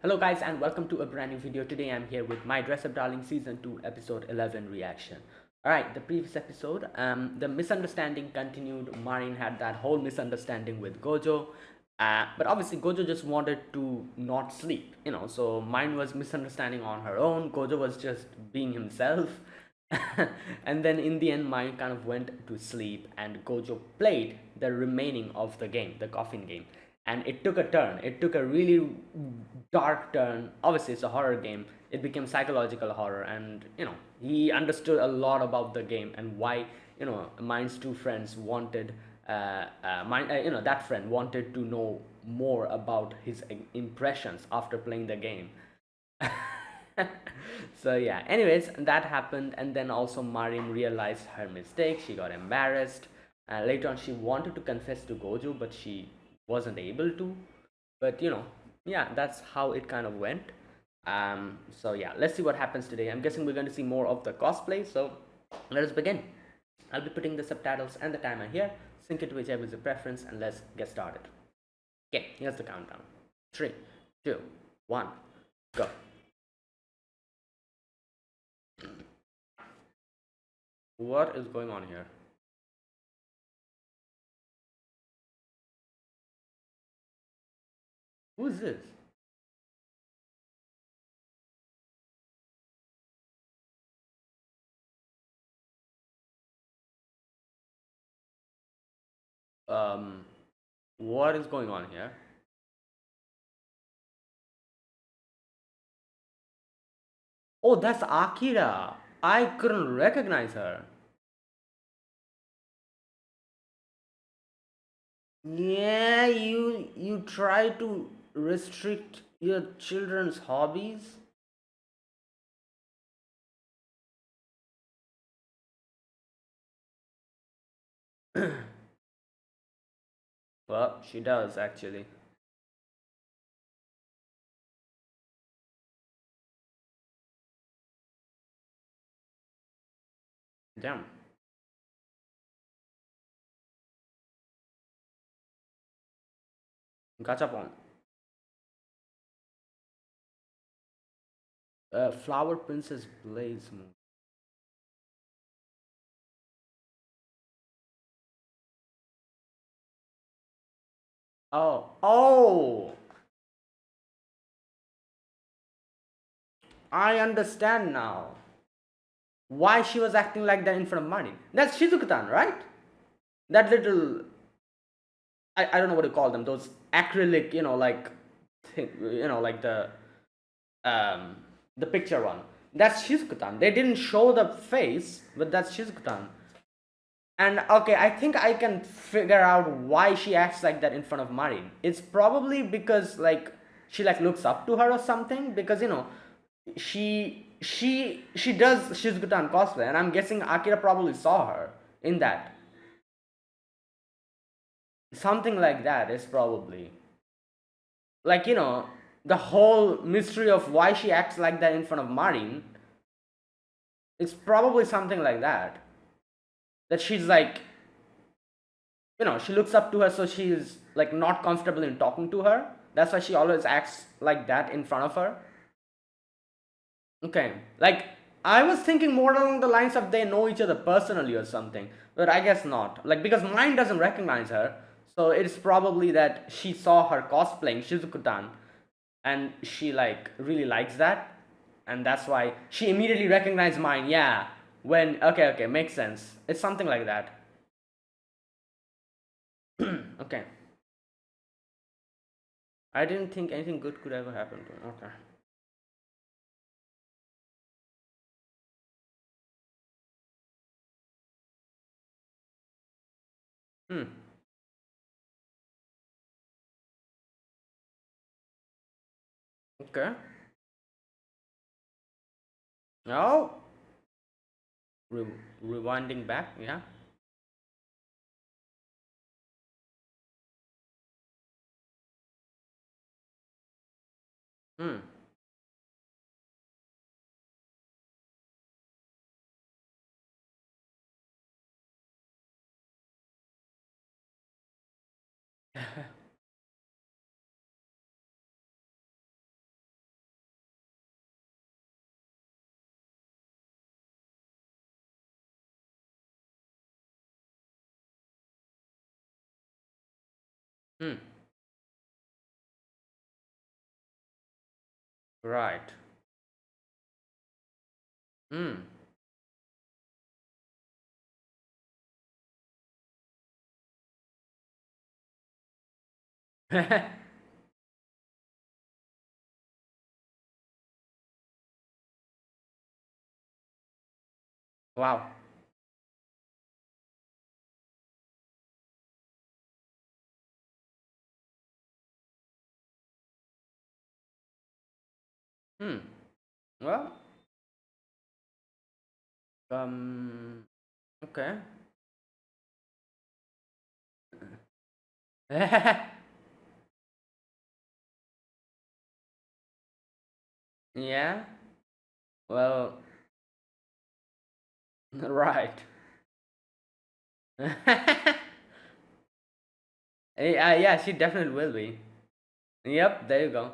Hello guys and welcome to a brand new video. Today I'm here with My Dress Up Darling Season 2 Episode 11 reaction. Alright, the previous episode, the misunderstanding continued. Marin had that whole misunderstanding with Gojo. But obviously Gojo just wanted to not sleep, so Marin was misunderstanding on her own. Gojo was just being himself. And then in the end Marin kind of went to sleep and Gojo played the remaining of the game, the coffin game, and it took a turn. It took a really dark turn. Obviously it's a horror game. It became psychological horror, and he understood a lot about the game and why Mine's two friends wanted that friend wanted to know more about his impressions after playing the game. So yeah, anyways, that happened, and then also Marim realized her mistake. She got embarrassed. Later on she wanted to confess to Gojo, but she wasn't able to. But yeah, that's how it kind of went. So yeah, let's see what happens today. I'm guessing we're going to see more of the cosplay, so let us begin. I'll be putting the subtitles and the timer here. Sync it to whichever is your preference, and let's get started. Okay, here's the countdown. 3, 2, 1, go. What is going on here? Who is this? Um, what is going on here? Oh, that's Akira. I couldn't recognize her. Yeah, you try to restrict your children's hobbies. Well, she does actually. Damn. Gachapon. Flower Princess Blaze Moon. Oh, I understand now why she was acting like that in front of Marin. That's Shizuku-tan, right? That little, I don't know what to call them. Those acrylic, like, like um the picture one. That's Shizuku-tan. They didn't show the face, but that's Shizuku-tan. And okay, I think I can figure out why she acts like that in front of Marin. It's probably because like she like looks up to her or something, because she does Shizuku-tan cosplay, and I'm guessing Akira probably saw her in that. Something like that is probably like the whole mystery of why she acts like that in front of Marin. It's probably something like that. That she's like, she looks up to her, so she's like not comfortable in talking to her. That's why she always acts like that in front of her. Okay, like I was thinking more along the lines of they know each other personally or something, but I guess not. Like, because mine doesn't recognize her, so it's probably that she saw her cosplaying Shizuku-tan, and she like really likes that, and that's why she immediately recognized mine. Yeah, when okay, makes sense. It's something like that. Okay, I didn't think anything good could ever happen to her. Okay. Hmm. Okay. Oh, rewinding back. Yeah. Hmm. Hmm. Right. Hmm. Wow. Hmm. Well, okay. Yeah. Well, right. Yeah, she definitely will be. Yep, there you go.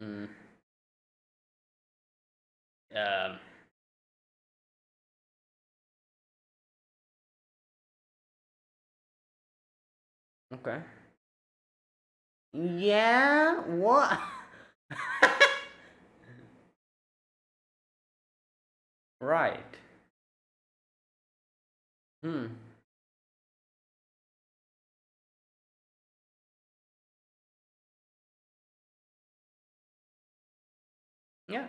Mm. Um, okay. Yeah, what? Right. Hmm. Yeah.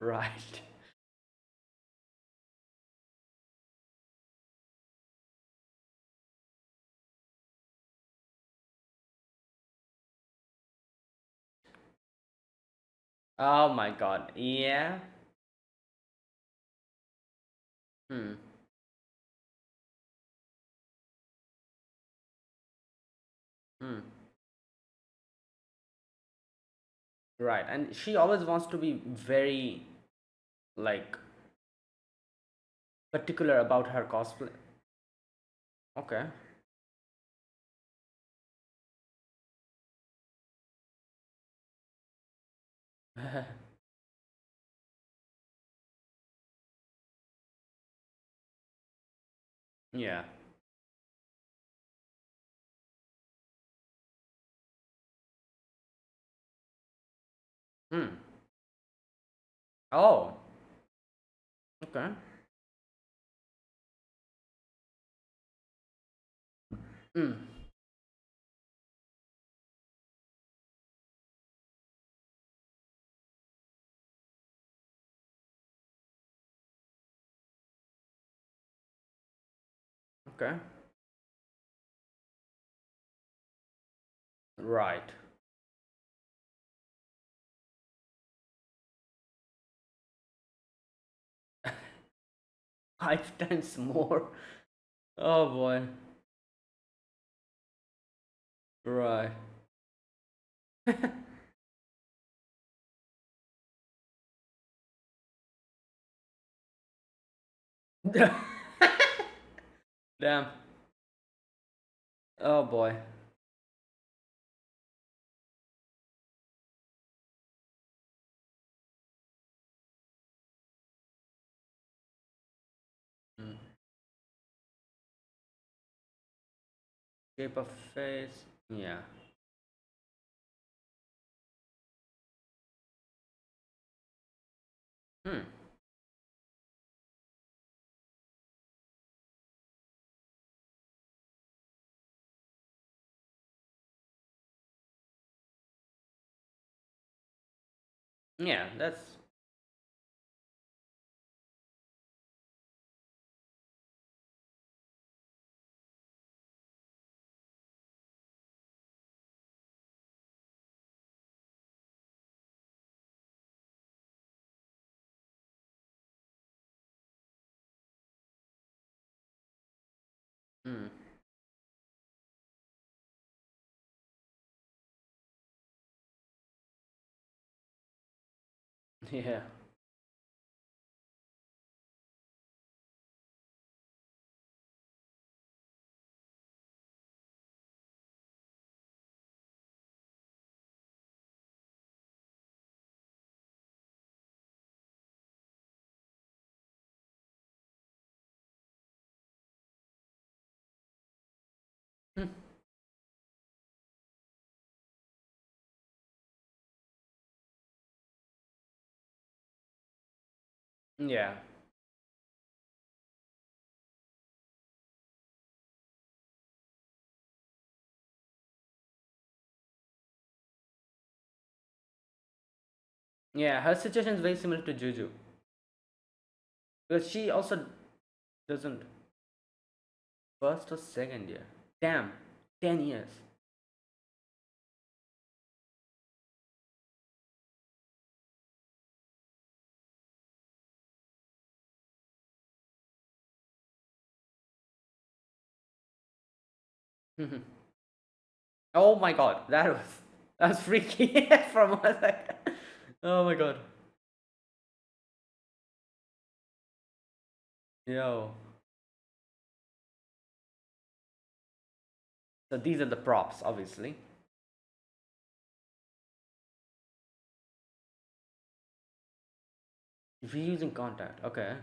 Right. Oh my god. Yeah. Hmm. Hmm. Right. And she always wants to be very, like, particular about her cosplay. Okay. Yeah. Hmm. Oh. Okay. Hmm. Okay. Right. 5 times more. Oh boy. Right. Damn. Oh boy. Hmm. Shape of face. Yeah. Hmm. Yeah, that's. Hmm. Yeah. Hmm. Yeah. Yeah, her situation is very similar to Juju because she also doesn't first or second year. Damn, 10 years. Oh my god, that was freaky from a second. Oh my god. Yo. So these are the props, obviously. Reusing contact. Okay.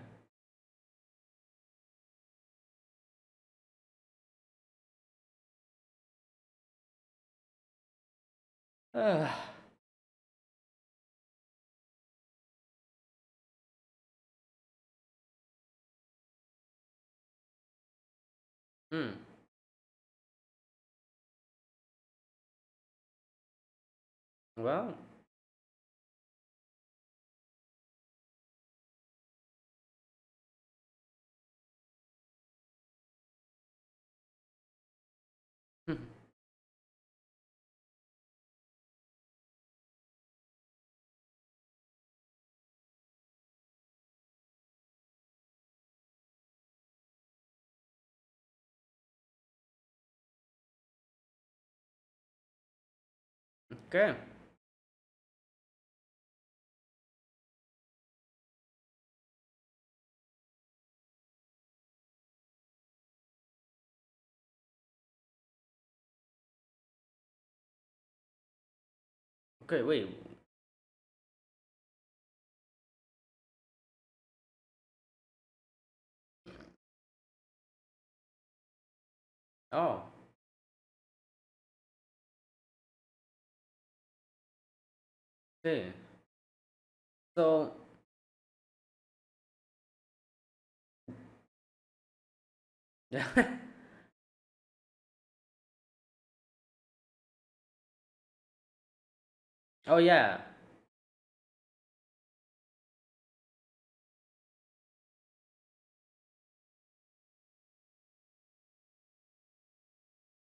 Hmm. Well. Okay. Okay. Wait. Oh. Okay. So. Oh yeah.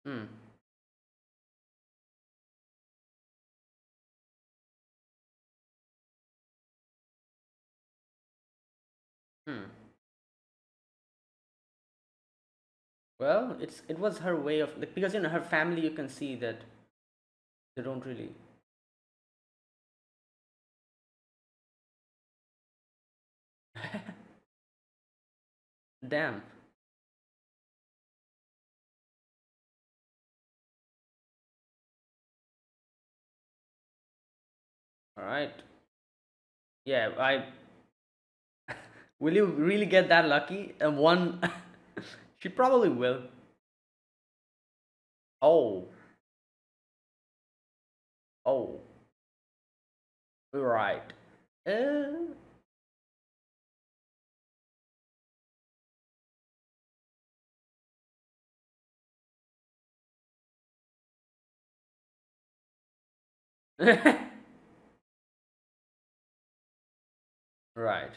Hmm. Hmm. Well, it was her way of like, because her family, you can see that they don't really. Damn. All right. Yeah. I will you really get that lucky? One. She probably will. Oh. Oh. Right. Uh, right.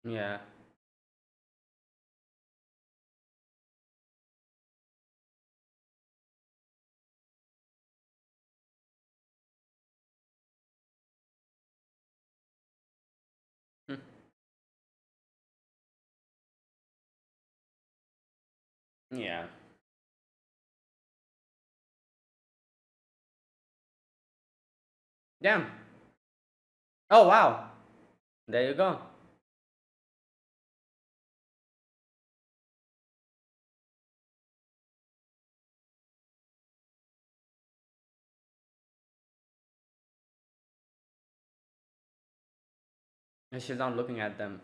Yeah. Yeah. Damn. Oh wow. There you go. And she's not looking at them.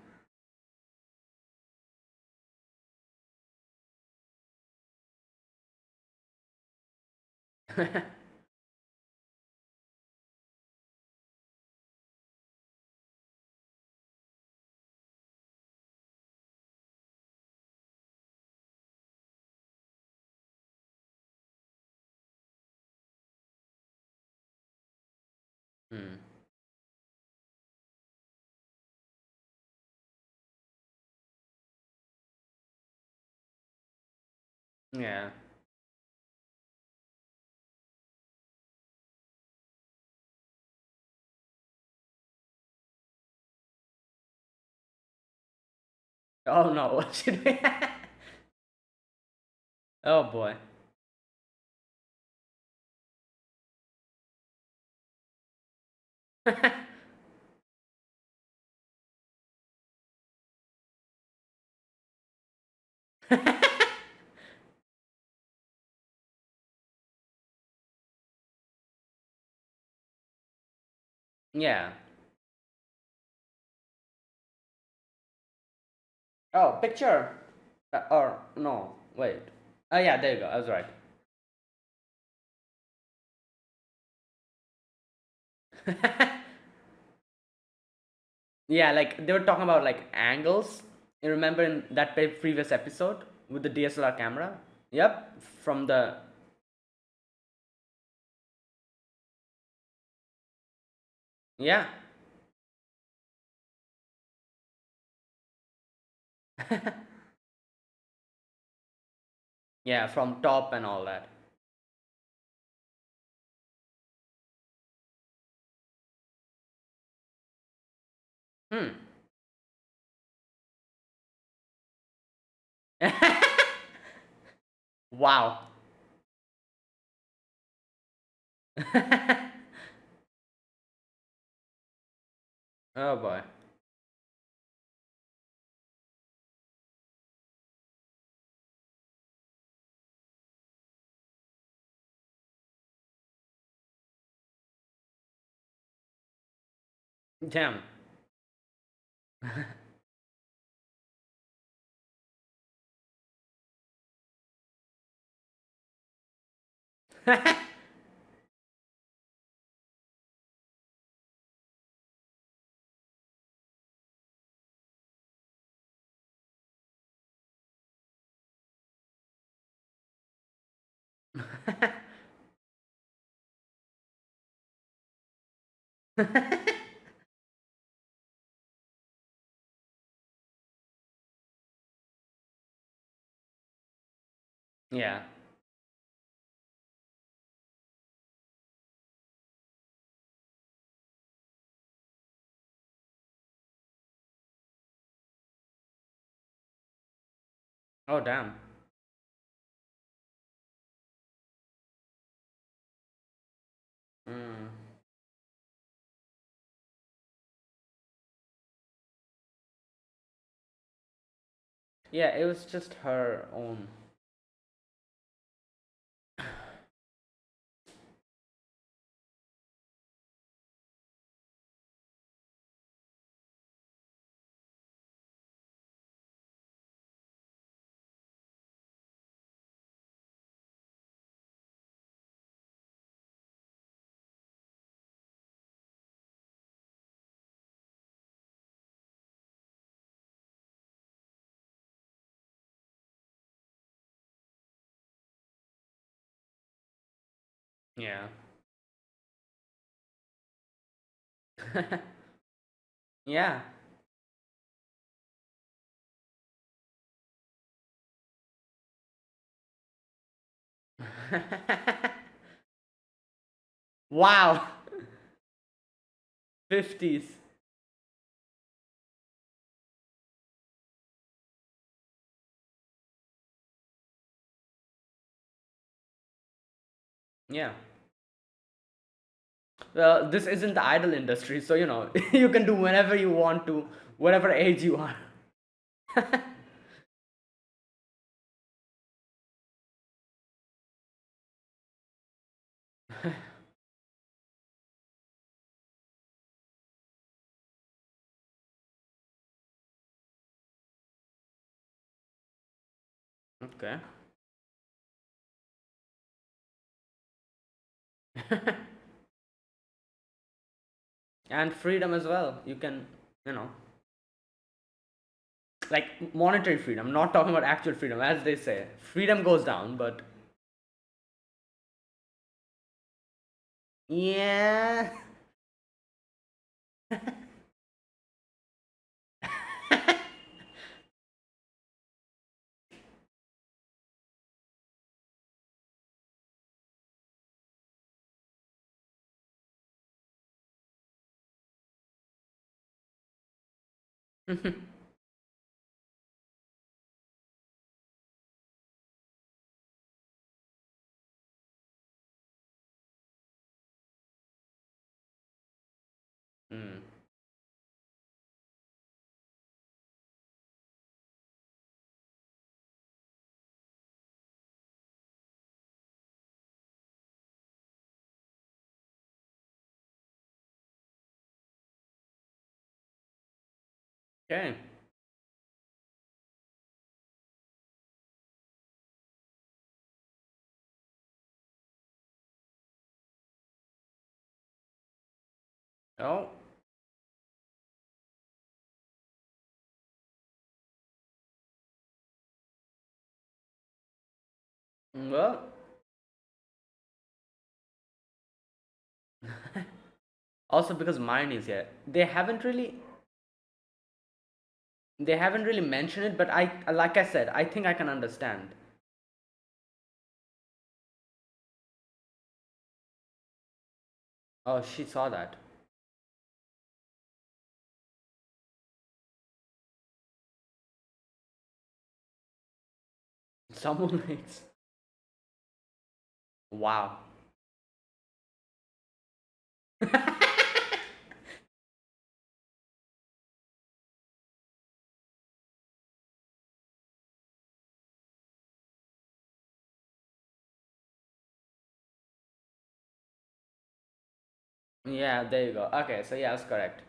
Hmm. Yeah. Oh no. What should we? Oh boy. Yeah. Oh, picture. Or no. Wait. Oh yeah. There you go. I was right. Yeah, like they were talking about like angles. You remember in that previous episode with the DSLR camera? Yep, from the yeah. Yeah, from top and all that. Hmm. Wow. Oh boy. Damn. Yeah. Oh damn. Mm. Yeah, it was just her own. Yeah. Yeah. Wow. 50s. Yeah. Well, this isn't the idol industry, so you can do whenever you want to, whatever age you are. Okay. And freedom as well. You can, you know, like monetary freedom. I'm not talking about actual freedom, as they say. Freedom goes down, but yeah. Mm. Okay. Oh, well, also because mine is here. They haven't really mentioned it, but like I said, I think I can understand. Oh, she saw that. Someone hates. Wow. Yeah, there you go. Okay, so yeah, that's correct.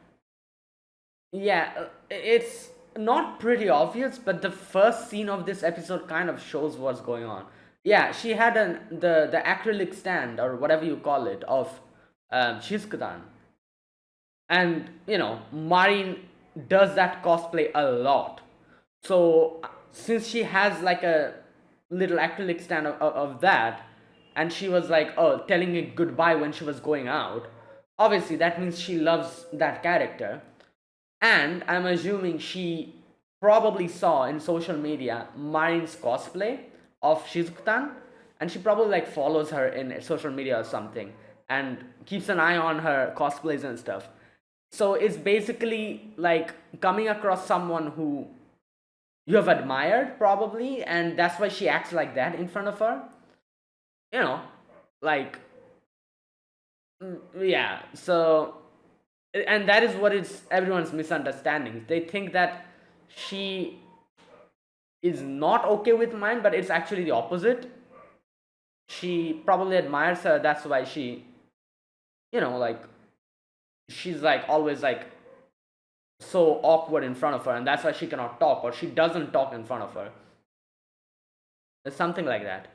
Yeah, it's not pretty obvious, but the first scene of this episode kind of shows what's going on. Yeah, she had the acrylic stand or whatever you call it of Shizkudan, and Marin does that cosplay a lot. So since she has like a little acrylic stand of that, and she was like, oh, telling it goodbye when she was going out, obviously that means she loves that character. And I'm assuming she probably saw in social media Marin's cosplay of Shizuktan, and she probably like follows her in social media or something and keeps an eye on her cosplays and stuff. So it's basically like coming across someone who you have admired probably, and that's why she acts like that in front of her. You know, like yeah. So and that is what is everyone's misunderstanding. They think that she is not okay with mine, but it's actually the opposite. She probably admires her. That's why like she's like always like so awkward in front of her, and that's why she cannot talk or she doesn't talk in front of her. It's something like that.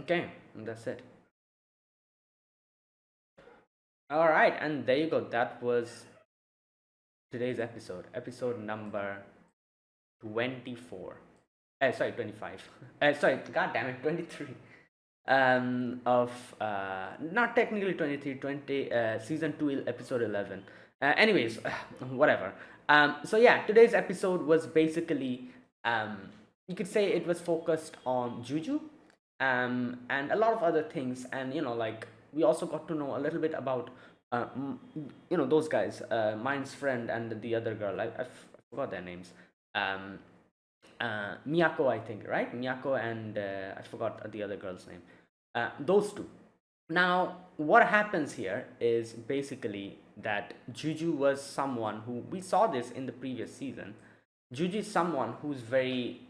Okay, and that's it. All right, and there you go. That was today's episode number 24. Sorry, 25. Sorry, god damn it, 23. Of not technically 23, 20, season 2, episode 11. Anyways, whatever. So yeah, today's episode was basically, you could say it was focused on Juju, and a lot of other things, and like we also got to know a little bit about, those guys, mine's friend and the other girl. I forgot their names. um Miyako, I think, right? Miyako and I forgot the other girl's name. Those two. Now, what happens here is basically that Juju was someone who we saw this in the previous season. Juju is someone who's very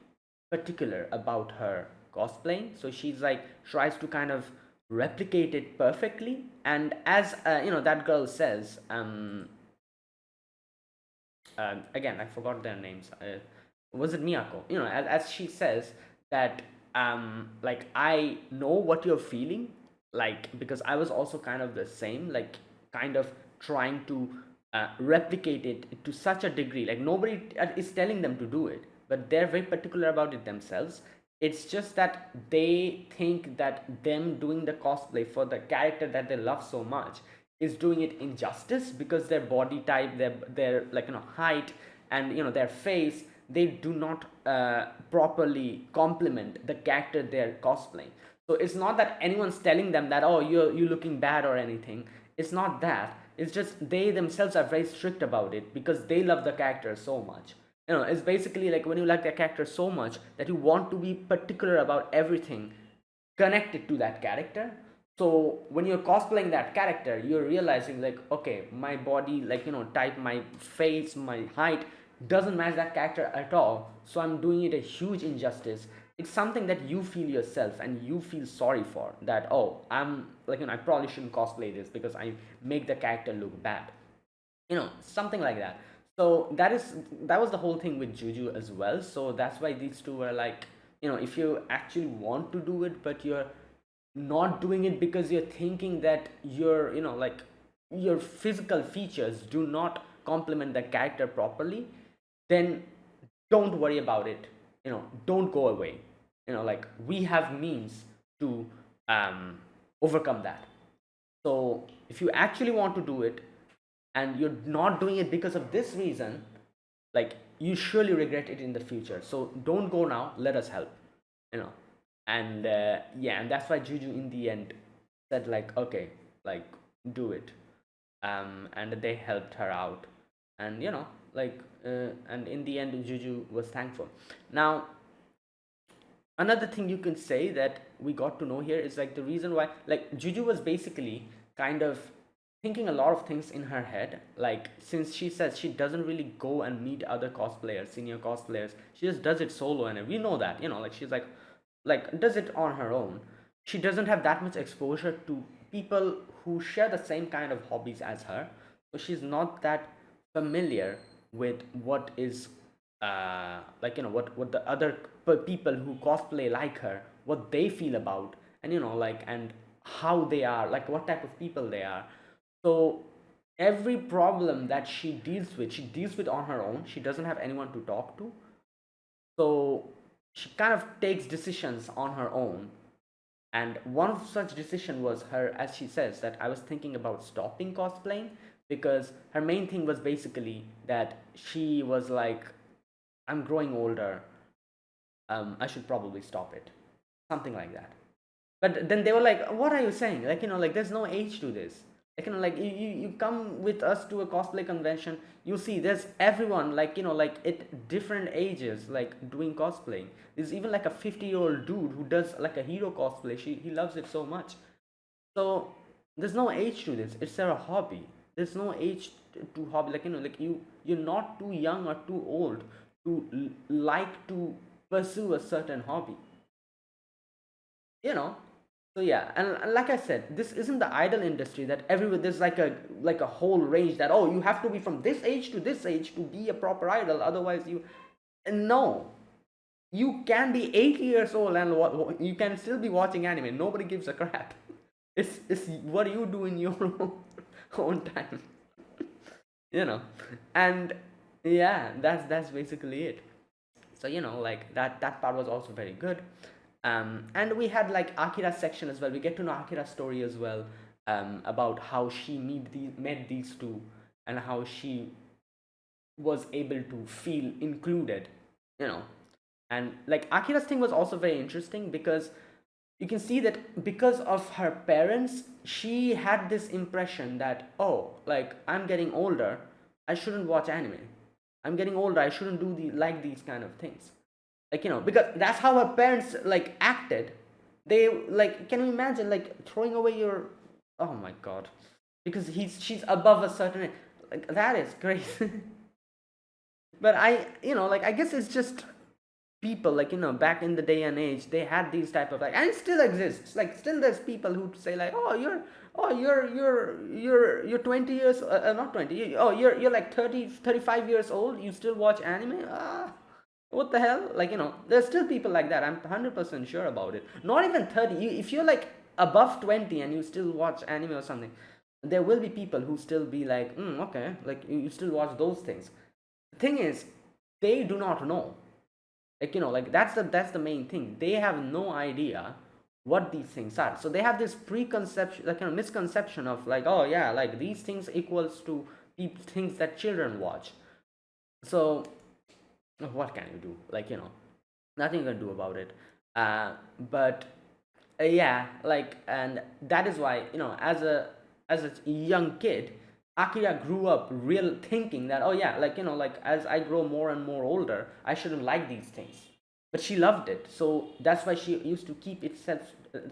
particular about her cosplaying, so she's like tries to kind of replicate it perfectly. And as that girl says, again I forgot their names. Was it Miyako? As she says that like I know what you're feeling, like because I was also kind of the same, like kind of trying to replicate it to such a degree. Like nobody is telling them to do it, but they're very particular about it themselves. It's just that they think that them doing the cosplay for the character that they love so much is doing it injustice, because their body type, their like height, and their face, they do not properly complement the character they're cosplaying. So it's not that anyone's telling them that, oh, you're looking bad or anything. It's not that. It's just they themselves are very strict about it because they love the character so much. It's basically like when you like the character so much that you want to be particular about everything connected to that character. So when you're cosplaying that character, you're realizing like, okay, my body, like type, my face, my height doesn't match that character at all, so I'm doing it a huge injustice. It's something that you feel yourself and you feel sorry for, that, oh, I'm like, I probably shouldn't cosplay this because I make the character look bad, something like that. So that was the whole thing with Juju as well. So that's why these two were like, if you actually want to do it but you're not doing it because you're thinking that like your physical features do not complement the character properly, then don't worry about it. Don't go away. Like we have means to overcome that. So if you actually want to do it and you're not doing it because of this reason, like you surely regret it in the future. So don't go now, let us help. you know and yeah, and that's why Juju in the end said like, okay, like do it. And they helped her out, and like and in the end Juju was thankful. Now, another thing you can say that we got to know here is like the reason why, like, Juju was basically kind of thinking a lot of things in her head. Like, since she says she doesn't really go and meet other cosplayers, senior cosplayers, she just does it solo, and we know that, like she's like does it on her own. She doesn't have that much exposure to people who share the same kind of hobbies as her, so she's not that familiar with what is like what the other people who cosplay like her, what they feel about, and like, and how they are, like what type of people they are. So every problem that she deals with on her own. She doesn't have anyone to talk to, so she kind of takes decisions on her own. And one of such decision was her, as she says, that I was thinking about stopping cosplaying, because her main thing was basically that she was like, I'm growing older, I should probably stop it, something like that. But then they were like, what are you saying? Like, like there's no age to this. Like, like you come with us to a cosplay convention, you see there's everyone, like, like at different ages, like doing cosplaying. There's even like a 50-year-old dude who does like a hero cosplay. He loves it so much. So there's no age to this. It's a hobby. There's no age to hobby. Like, like you're not too young or too old to like to pursue a certain hobby. you know so yeah, and like I said, this isn't the idol industry that everywhere there's like a whole range that, oh, you have to be from this age to this age to be a proper idol, otherwise you. And no, you can be 80 years old and you can still be watching anime. Nobody gives a crap. It's what you do in your own time. you know and yeah, that's basically it. So like that part was also very good. And we had like Akira's section as well. We get to know Akira's story as well, about how she met these two, and how she was able to feel included. you know and like Akira's thing was also very interesting, because you can see that because of her parents, she had this impression that, oh, like I'm getting older, I shouldn't watch anime. I'm getting older, I shouldn't do these kind of things. like, because that's how her parents like acted. They like, can you imagine like throwing away your, oh my god, because she's above a certain, like that is crazy. But like I guess it's just people, like, back in the day and age, they had these type of like, and it still exists, like still there's people who say like, you're 20 years, not 20, oh, you're like 30, 35 years old, you still watch anime. What the hell, like, there's still people like that. I'm 100% sure about it. Not even 30, if you're like above 20 and you still watch anime or something, there will be people who still be like, okay, like you still watch those things. The thing is, they do not know, like, like that's the main thing. They have no idea what these things are, so they have this preconception, like, misconception of like, oh yeah, like these things equals to things that children watch. So what can you do, like, nothing you can do about it. But yeah, like, and that is why, as a young kid, Akira grew up real thinking that, oh yeah, like, like as I grow more and more older, I shouldn't like these things. But she loved it, so that's why she used to keep itself,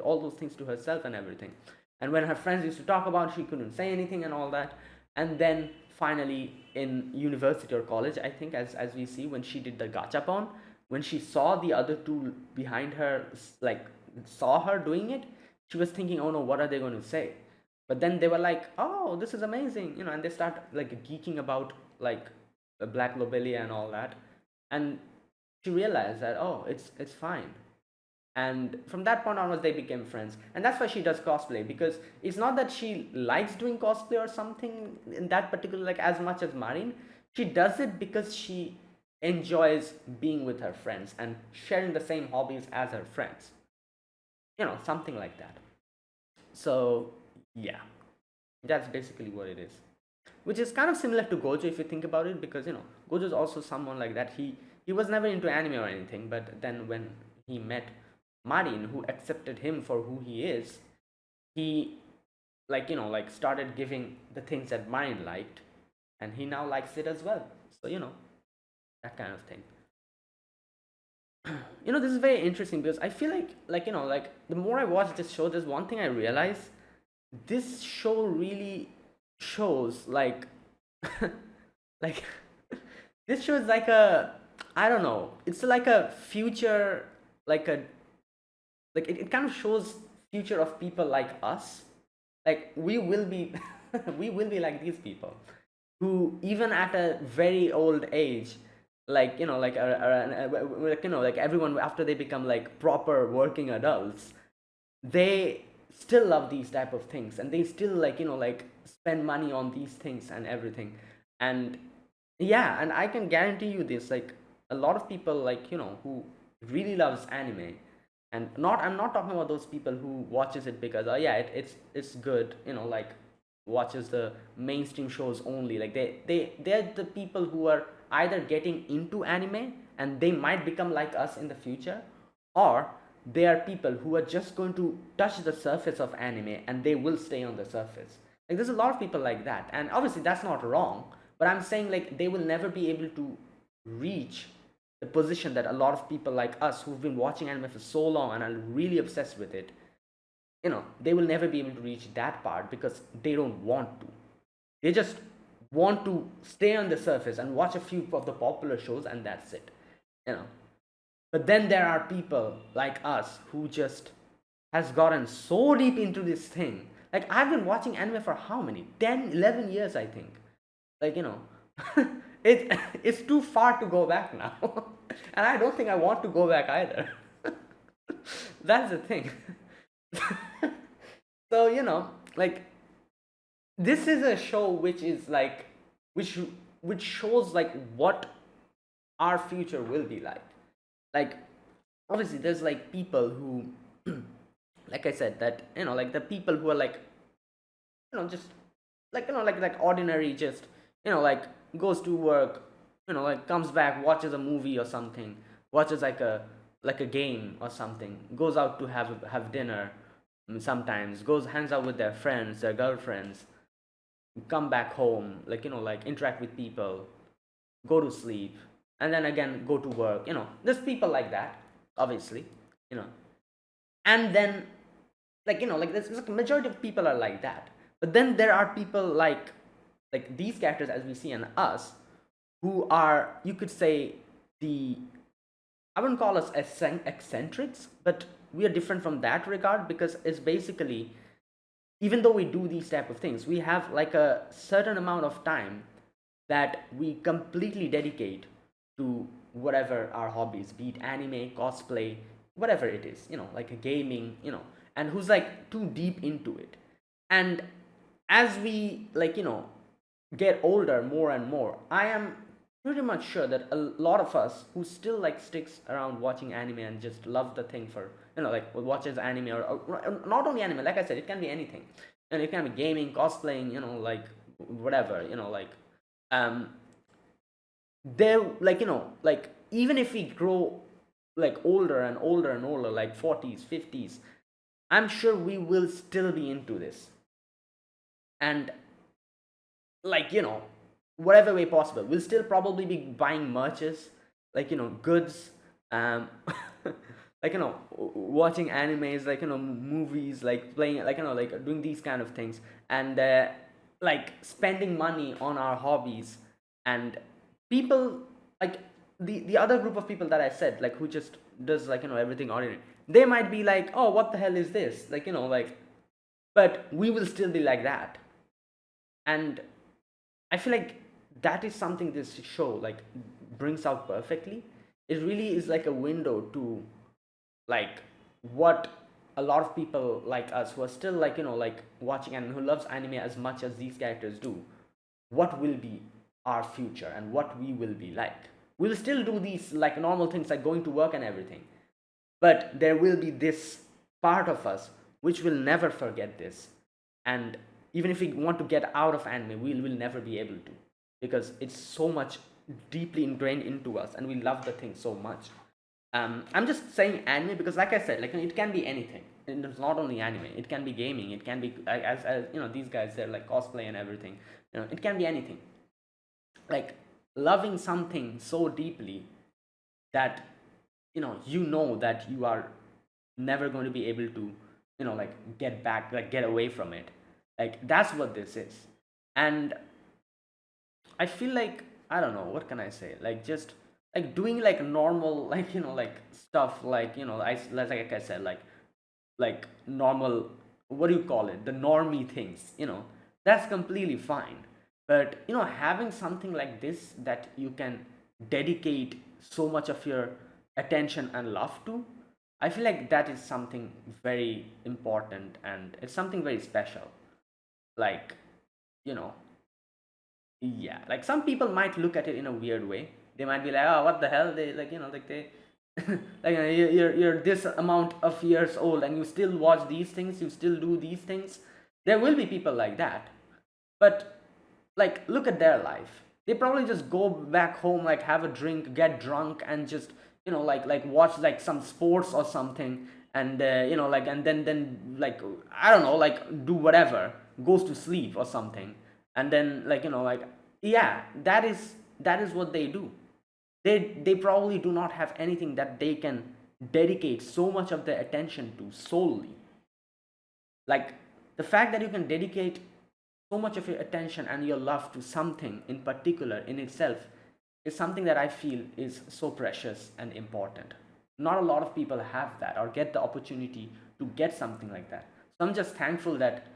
all those things to herself and everything. And when her friends used to talk about it, she couldn't say anything and all that. And then finally in university or college, I think, as we see, when she did the gachapon, when she saw the other two behind her, like, saw her doing it, she was thinking, oh no, what are they going to say? But then they were like, oh, this is amazing, and they start like geeking about like the black lobelia and all that. And she realized that, oh, it's fine. And from that point onwards, they became friends. And that's why she does cosplay, because it's not that she likes doing cosplay or something in that particular, like, as much as Marin. She does it because she enjoys being with her friends and sharing the same hobbies as her friends, something like that. So yeah, that's basically what it is, which is kind of similar to Gojo if you think about it, because Gojo is also someone like that. He was never into anime or anything, but then when he met Marin, who accepted him for who he is, he, like, like started giving the things that Marin liked, and he now likes it as well. So that kind of thing. This is very interesting, because I feel like, like the more I watch this show, there's one thing I realize: this show really shows like like this show is like a, I don't know, it's like a future, like a, like it kind of shows future of people like us. Like we will be we will be like these people who, even at a very old age, like, like, like everyone, after they become like proper working adults, they still love these type of things, and they still, like, like spend money on these things and everything. And yeah, and I can guarantee you this, like a lot of people, like, who really loves anime, and not, I'm not talking about those people who watches it because, oh yeah, it's good, like watches the mainstream shows only. Like they're the people who are either getting into anime and they might become like us in the future, or they are people who are just going to touch the surface of anime and they will stay on the surface. Like there's a lot of people like that, and obviously that's not wrong, but I'm saying like they will never be able to reach the position that a lot of people like us who've been watching anime for so long and are really obsessed with it, they will never be able to reach that part because they don't want to. They just want to stay on the surface and watch a few of the popular shows, and that's it. you know but then there are people like us who just has gotten so deep into this thing. Like I've been watching anime for how many, 10, 11 years, I think. Like, it's too far to go back now. And I don't think I want to go back either. That's the thing. So, like, this is a show which is like, which shows like what our future will be like. Like, obviously there's like people who like I said, that, like the people who are like, just like, like ordinary, just, like goes to work, like comes back, watches a movie or something, watches like a game or something, goes out to have dinner, sometimes goes, hangs out with their friends, their girlfriends, come back home, like, like interact with people, go to sleep, and then again go to work. There's people like that, obviously. you know and then, like there's like a majority of people are like that. But then there are people like these characters, as we see in us, who are, you could say, the I wouldn't call us eccentrics, but we are different from that regard, because it's basically, even though we do these type of things, we have like a certain amount of time that we completely dedicate to whatever our hobbies, be it anime, cosplay, whatever it is, like a gaming, and who's like too deep into it. And as we get older more and more, I am pretty much sure that a lot of us who still like sticks around watching anime and just love the thing for, like watches anime, or not only anime, like I said, it can be anything. And it can be gaming, cosplaying, like whatever, um they're like even if we grow like older and older and older, like 40s, 50s, I'm sure we will still be into this. And like whatever way possible, we'll still probably be buying merches, like goods, um like watching animes, like movies, like playing, like like doing these kind of things, and like spending money on our hobbies. And people, like the other group of people that I said, like who just does like everything ordinary, they might be like, oh, what the hell is this, like like, but we will still be like that. And I feel like that is something this show like brings out perfectly. It really is like a window to like what a lot of people like us, who are still like like watching anime, who loves anime as much as these characters do, what will be our future and what we will be like. We'll still do these like normal things, like going to work and everything, but there will be this part of us which will never forget this. And even if we want to get out of anime, we will never be able to, because it's so much deeply ingrained into us and we love the thing so much. I'm just saying anime because, like I said, like it can be anything. And it's not only anime, it can be gaming, it can be as these guys, they're like cosplay and everything. It can be anything. Like loving something so deeply that that you are never going to be able to like get back, like get away from it. Like that's what this is. And I feel like, I don't know, what can I say, like just like doing like normal, like like stuff, like like I said, like normal, what do you call it, the normie things, that's completely fine. But having something like this that you can dedicate so much of your attention and love to, I feel like that is something very important, and it's something very special. Like, you know yeah, like some people might look at it in a weird way. They might be like, oh, what the hell, they like like they like you're this amount of years old and you still watch these things, you still do these things. There will be people like that. But like look at their life. They probably just go back home, like have a drink, get drunk, and just like watch like some sports or something. And like, and then like, I don't know, like do whatever, goes to sleep or something. And then like like, yeah, that is what they do. They probably do not have anything that they can dedicate so much of their attention to solely. Like the fact that you can dedicate so much of your attention and your love to something in particular in itself is something that I feel is so precious and important. Not a lot of people have that or get the opportunity to get something like that. So I'm just thankful that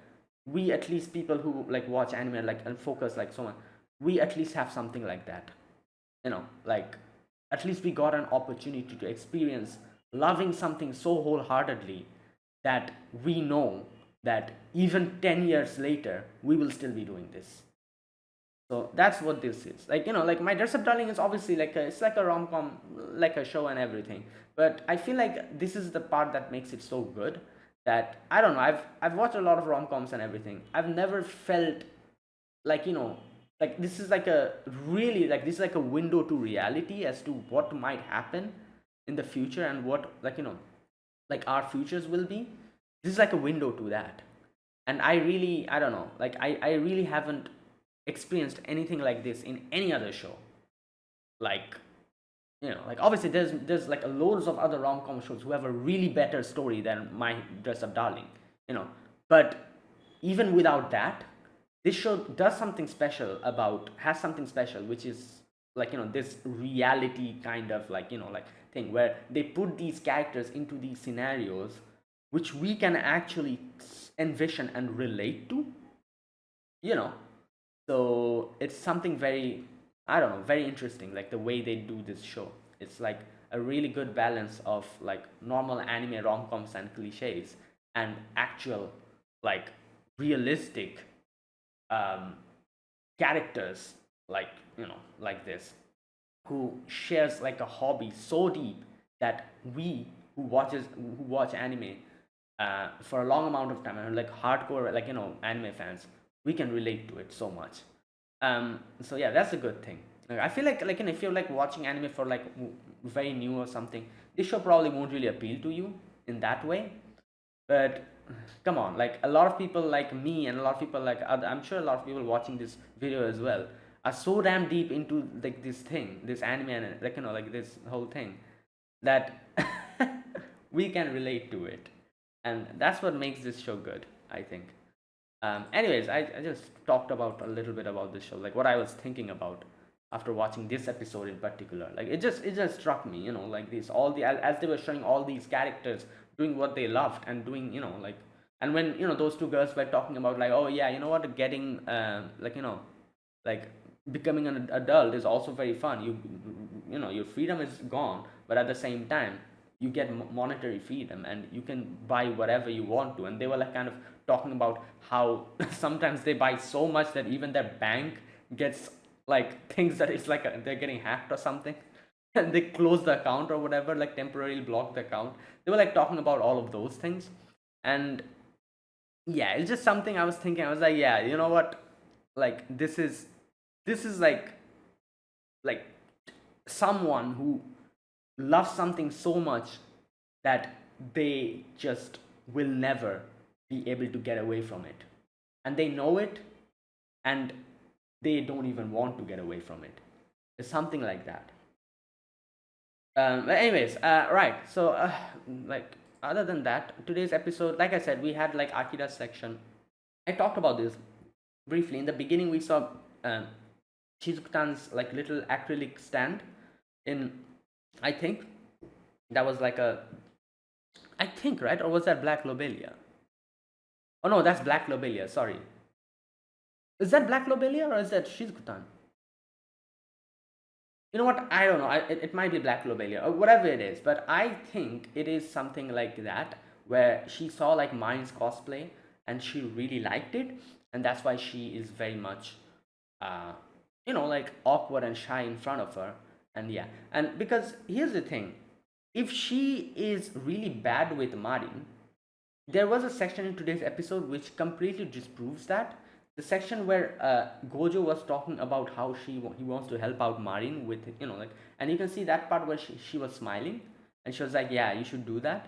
we, at least people who like watch anime, like and focus like so much, we at least have something like that. Like at least we got an opportunity to experience loving something so wholeheartedly that we know that even 10 years later we will still be doing this. So that's what this is. Like like My Dress Up Darling is obviously like it's like a rom-com, like a show and everything. But I feel like this is the part that makes it so good, that I don't know, I've watched a lot of rom-coms and everything. I've never felt like like this is like a really, like this is like a window to reality as to what might happen in the future, and what like our futures will be. This is like a window to that. And I really, I don't know, like I really haven't experienced anything like this in any other show. Like Like obviously there's like loads of other rom-com shows who have a really better story than My Dress Up Darling, you know. But even without that, this show does something special about has something special, which is like this reality kind of like like thing where they put these characters into these scenarios which we can actually envision and relate to, you know. So it's something very, I don't know, very interesting, like the way they do this show. It's like a really good balance of like normal anime rom-coms and cliches and actual like realistic um, characters, like like this, who shares like a hobby so deep that we who watch anime for a long amount of time and like hardcore like anime fans, we can relate to it so much. So yeah, that's a good thing. Like, I feel like if you're like watching anime for like very new or something, this show probably won't really appeal to you in that way. But come on, like a lot of people like me and a lot of people like other, I'm sure a lot of people watching this video as well are so damn deep into like this thing, this anime and like like this whole thing, that we can relate to it, and that's what makes this show good, I think. Anyways, I just talked about a little bit about this show, like what I was thinking about after watching this episode in particular. Like it just struck me, like these all the as they were showing all these characters doing what they loved and doing, like, and when those two girls were talking about like, oh yeah, you know what, getting like like becoming an adult is also very fun. Your freedom is gone, but at the same time you get monetary freedom and you can buy whatever you want to. And they were like kind of talking about how sometimes they buy so much that even their bank gets like things that it's like they're getting hacked or something, and they close the account or whatever, like temporarily block the account. They were like talking about all of those things. And yeah, it's just something I was thinking. I was like, yeah, you know what, like this is like someone who loves something so much that they just will never be able to get away from it, and they know it, and they don't even want to get away from it. It's something like that. But anyways, right, so like other than that, today's episode, like I said, we had like Akira's section. I talked about this briefly in the beginning. We saw um, Shizuku-tan's like little acrylic stand in, I think that was like a, I think, right, or was that Black Lobelia? Oh no, that's Black Lobelia, sorry. Is that Black Lobelia or is that Shizuku-tan? You know what, I don't know. It might be Black Lobelia or whatever it is, but I think it is something like that, where she saw like Mine's cosplay and she really liked it, and that's why she is very much uh, like awkward and shy in front of her. And yeah, and because here's the thing, if she is really bad with Marin, there was a section in today's episode which completely disproves that. The section where Gojo was talking about how he wants to help out Marin with like, and you can see that part where she was smiling and she was like, yeah, you should do that.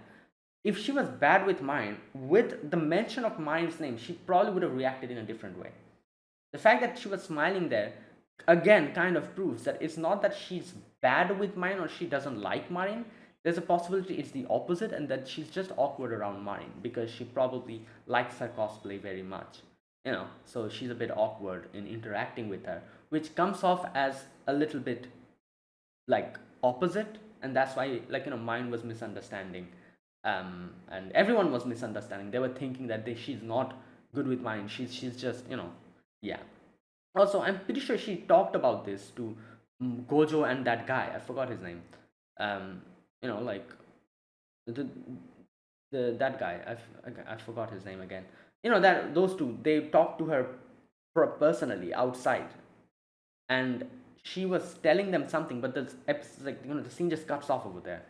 If she was bad with Marin, with the mention of Marin's name, she probably would have reacted in a different way. The fact that she was smiling there again kind of proves that it's not that she's bad with Marin or she doesn't like Marin. There's a possibility it's the opposite, and that she's just awkward around Marin because she probably likes her cosplay very much. So she's a bit awkward in interacting with her, which comes off as a little bit like opposite, and that's why like mine was misunderstanding, and everyone was misunderstanding. They were thinking that she's not good with mine. She's just yeah. Also, I'm pretty sure she talked about this to Gojo and that guy. I forgot his name. Um, like the that guy. I forgot his name again. That those two, they talked to her personally outside, and she was telling them something, but the episode, like the scene just cuts off over there.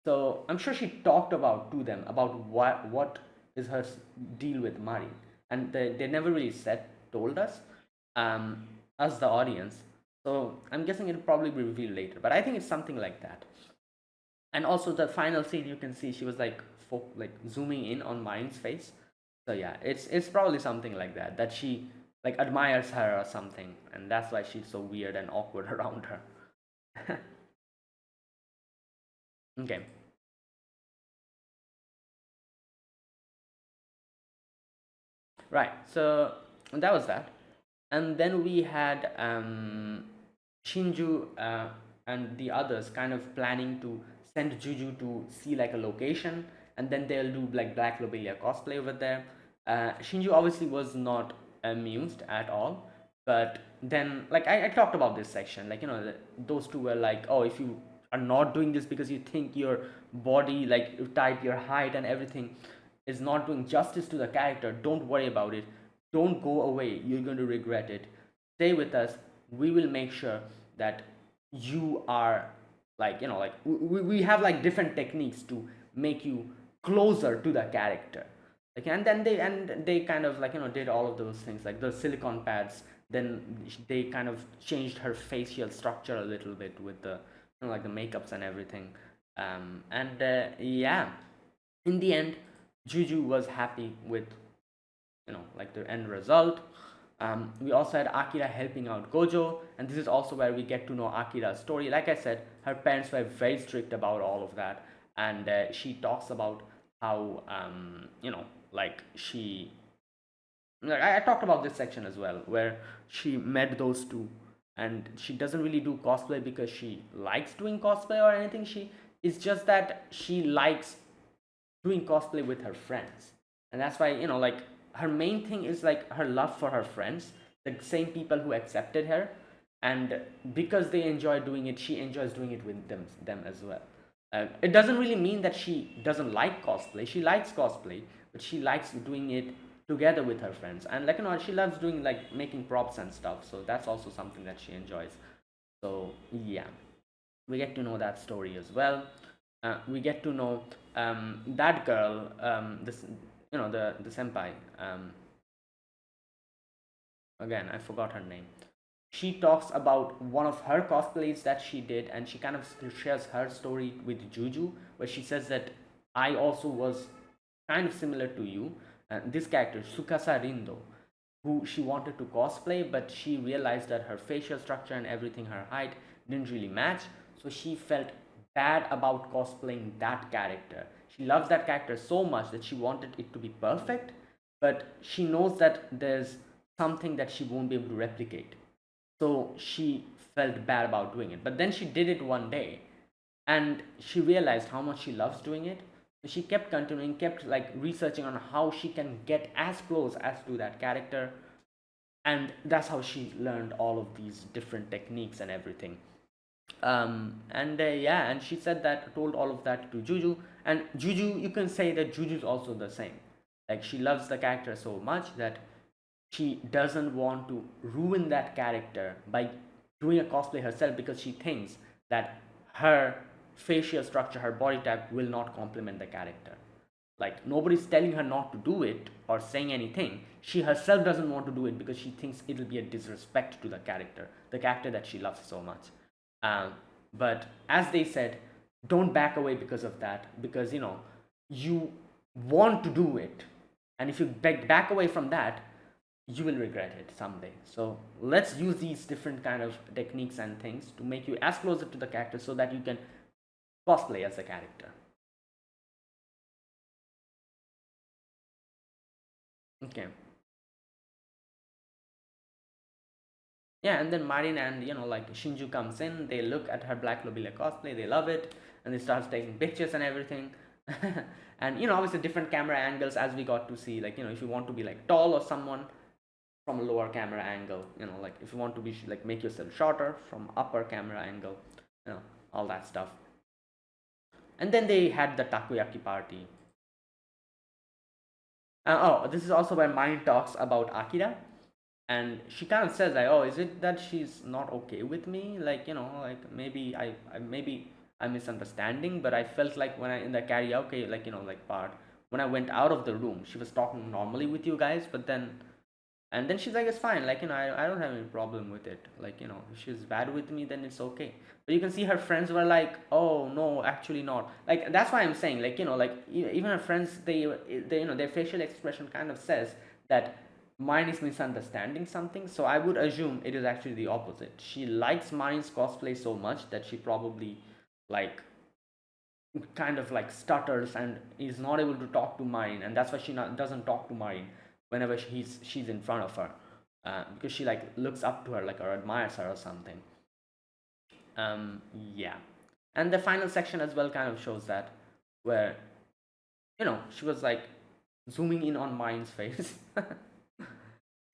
So I'm sure she talked about to them about what is her deal with Mari, and they never really said told us, us the audience. So I'm guessing it'll probably be revealed later, but I think it's something like that. And also the final scene, you can see she was like like zooming in on Mine's face. So yeah, it's probably something like that, that she like admires her or something, and that's why she's so weird and awkward around her. Okay. Right. So that was that. And then we had Shinju and the others kind of planning to send Juju to see like a location, and then they'll do like Black Lobelia cosplay over there. Shinju obviously was not amused at all, but then like I talked about this section, like those two were like, oh, if you are not doing this because you think your body, like your type, your height, and everything is not doing justice to the character, don't worry about it. Don't go away. You're going to regret it. Stay with us. We will make sure that you are like, like we have like different techniques to make you closer to the character. Like, and then they kind of like, did all of those things like the silicone pads. Then they kind of changed her facial structure a little bit with the, like the makeups and everything. And yeah, in the end, Juju was happy with, like the end result. We also had Akira helping out Gojo, and this is also where we get to know Akira's story. Like I said, her parents were very strict about all of that, and she talks about how, like she, like I talked about this section as well, where she met those two, and she doesn't really do cosplay because she likes doing cosplay or anything. She it's just that she likes doing cosplay with her friends, and that's why like her main thing is like her love for her friends, the same people who accepted her, and because they enjoy doing it, she enjoys doing it with them as well. It doesn't really mean that she doesn't like cosplay. She likes cosplay, but she likes doing it together with her friends, and like she loves doing like making props and stuff, so that's also something that she enjoys. So yeah, we get to know that story as well. We get to know that girl, this the senpai. Again, I forgot her name. She talks about one of her cosplays that she did, and she kind of shares her story with Juju, where she says that I also was kind of similar to you. This character, Sukasa Rindo, who she wanted to cosplay, but she realized that her facial structure and everything, her height, didn't really match. So she felt bad about cosplaying that character. She loves that character so much that she wanted it to be perfect, but she knows that there's something that she won't be able to replicate. So she felt bad about doing it. But then she did it one day, and she realized how much she loves doing it. So she kept continuing, kept like researching on how she can get as close as to that character, and that's how she learned all of these different techniques and everything. And yeah, and she said that, told all of that to Juju, and Juju, you can say that Juju's also the same. Like she loves the character so much that she doesn't want to ruin that character by doing a cosplay herself, because she thinks that her facial structure, her body type will not complement the character. Like nobody's telling her not to do it or saying anything. She herself doesn't want to do it because she thinks it'll be a disrespect to the character that she loves so much. Um, but as they said, don't back away because of that, because you want to do it, and if you back away from that, you will regret it someday. So let's use these different kind of techniques and things to make you as closer to the character so that you can cosplay as a character. Okay. Yeah, and then Marin and like Shinju comes in, they look at her Black Lobila cosplay, they love it, and they start taking pictures and everything. And obviously different camera angles, as we got to see, like if you want to be like tall or someone, from a lower camera angle, like if you want to be like make yourself shorter, from upper camera angle, all that stuff. And then they had the takoyaki party. Oh, this is also where Marin talks about Akira, and she kind of says like, oh, is it that she's not okay with me, like like maybe maybe I'm misunderstanding, but I felt like when I in the karaoke, like like part, when I went out of the room, she was talking normally with you guys, but then and then she's like, it's fine, like I don't have any problem with it, like if she's bad with me, then it's okay. But you can see her friends were like, oh no, actually not, like that's why I'm saying, like like even her friends, they their facial expression kind of says that mine is misunderstanding something. So I would assume it is actually the opposite. She likes mine's cosplay so much that she probably like kind of like stutters and is not able to talk to Marin, and that's why doesn't talk to Marin whenever she's in front of her, because she like looks up to her like or admires her or something. Yeah, and the final section as well kind of shows that, where she was like zooming in on Marin's face.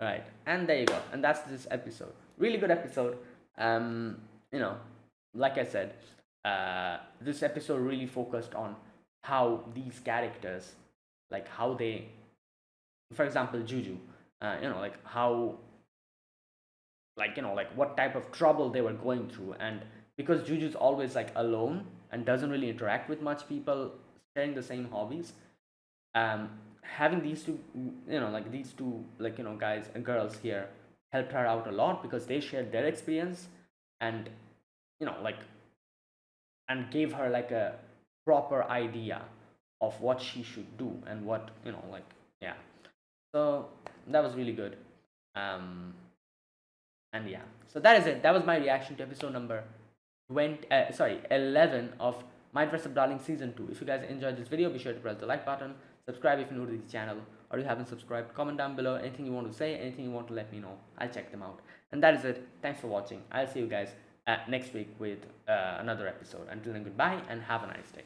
Right, and there you go, and that's this episode. Really good episode. Um, you know, like I said, this episode really focused on how these characters, like how they, for example, Juju, like how, like like what type of trouble they were going through, and because Juju's always like alone and doesn't really interact with much people sharing the same hobbies, um, having these two, like these two, like guys and girls here helped her out a lot because they shared their experience, and like, and gave her like a proper idea of what she should do and what, like, yeah. So that was really good. um and yeah, so that is it. That was my reaction to episode number 11 of My Dress Up Darling season 2. If you guys enjoyed this video, be sure to press the like button, subscribe if you're new to the channel or you haven't subscribed, comment down below anything you want to say, anything you want to let me know. I'll check them out. And that is it. Thanks for watching. I'll see you guys next week with another episode. Until then, goodbye and have a nice day.